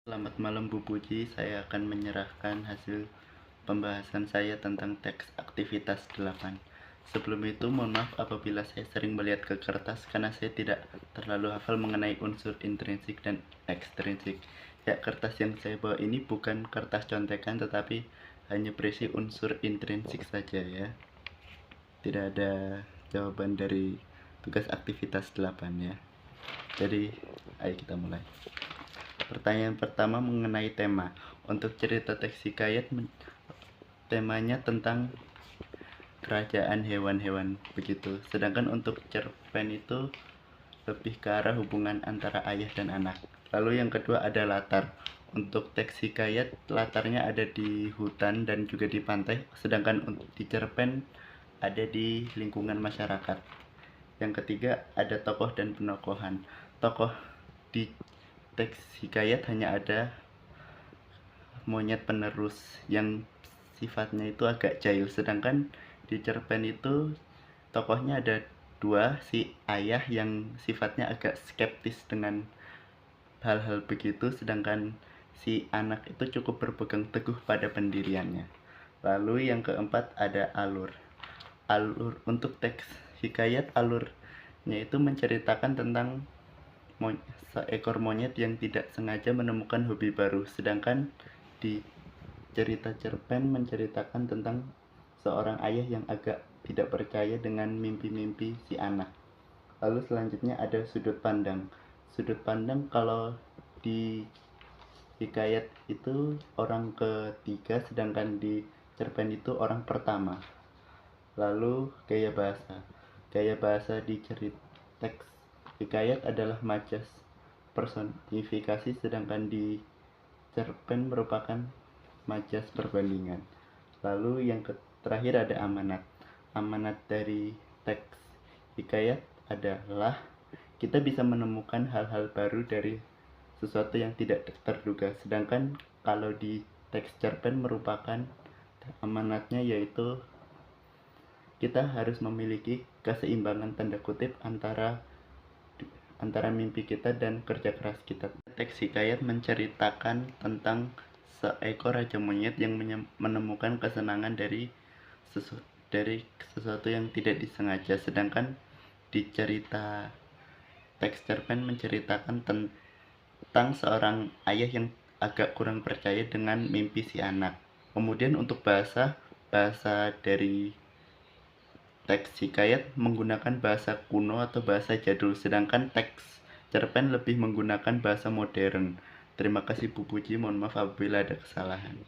Selamat malam Bu Puji, saya akan menyerahkan hasil pembahasan saya tentang teks aktivitas 8. Sebelum itu, mohon maaf apabila saya sering melihat ke kertas karena saya tidak terlalu hafal mengenai unsur intrinsik dan ekstrinsik. Ya, kertas yang saya bawa ini bukan kertas contekan tetapi hanya berisi unsur intrinsik saja ya. Tidak ada jawaban dari tugas aktivitas 8 ya. Jadi, ayo kita mulai. Pertanyaan pertama mengenai tema. Untuk cerita teks hikayat, temanya tentang kerajaan hewan-hewan begitu. Sedangkan untuk cerpen itu lebih ke arah hubungan antara ayah dan anak. Lalu yang kedua ada latar. Untuk teks hikayat, latarnya ada di hutan dan juga di pantai. Sedangkan untuk di cerpen ada di lingkungan masyarakat. Yang ketiga ada tokoh dan penokohan. Tokoh di teks hikayat hanya ada monyet penerus yang sifatnya itu agak jahil, sedangkan di cerpen itu tokohnya ada dua, si ayah yang sifatnya agak skeptis dengan hal-hal begitu, sedangkan si anak itu cukup berpegang teguh pada pendiriannya. Lalu yang keempat ada alur. Alur untuk teks hikayat, alurnya itu menceritakan tentang seekor monyet yang tidak sengaja menemukan hobi baru, sedangkan di cerita cerpen menceritakan tentang seorang ayah yang agak tidak percaya dengan mimpi-mimpi si anak. Lalu selanjutnya ada sudut pandang. Sudut pandang kalau di hikayat itu orang ketiga, sedangkan di cerpen itu orang pertama. Lalu gaya bahasa. Gaya bahasa di cerita teks hikayat adalah majas personifikasi, sedangkan di cerpen merupakan majas perbandingan. Lalu yang terakhir ada amanat. Amanat dari teks hikayat adalah kita bisa menemukan hal-hal baru dari sesuatu yang tidak terduga. Sedangkan kalau di teks cerpen merupakan amanatnya yaitu kita harus memiliki keseimbangan tanda kutip antara mimpi kita dan kerja keras kita. Teks hikayat menceritakan tentang seekor raja monyet yang menemukan kesenangan dari sesuatu yang tidak disengaja, sedangkan di cerita teks cerpen menceritakan tentang seorang ayah yang agak kurang percaya dengan mimpi si anak. Kemudian untuk bahasa dari teks hikayat menggunakan bahasa kuno atau bahasa jadul, sedangkan teks cerpen lebih menggunakan bahasa modern. Terima kasih Bu Puji, mohon maaf apabila ada kesalahan.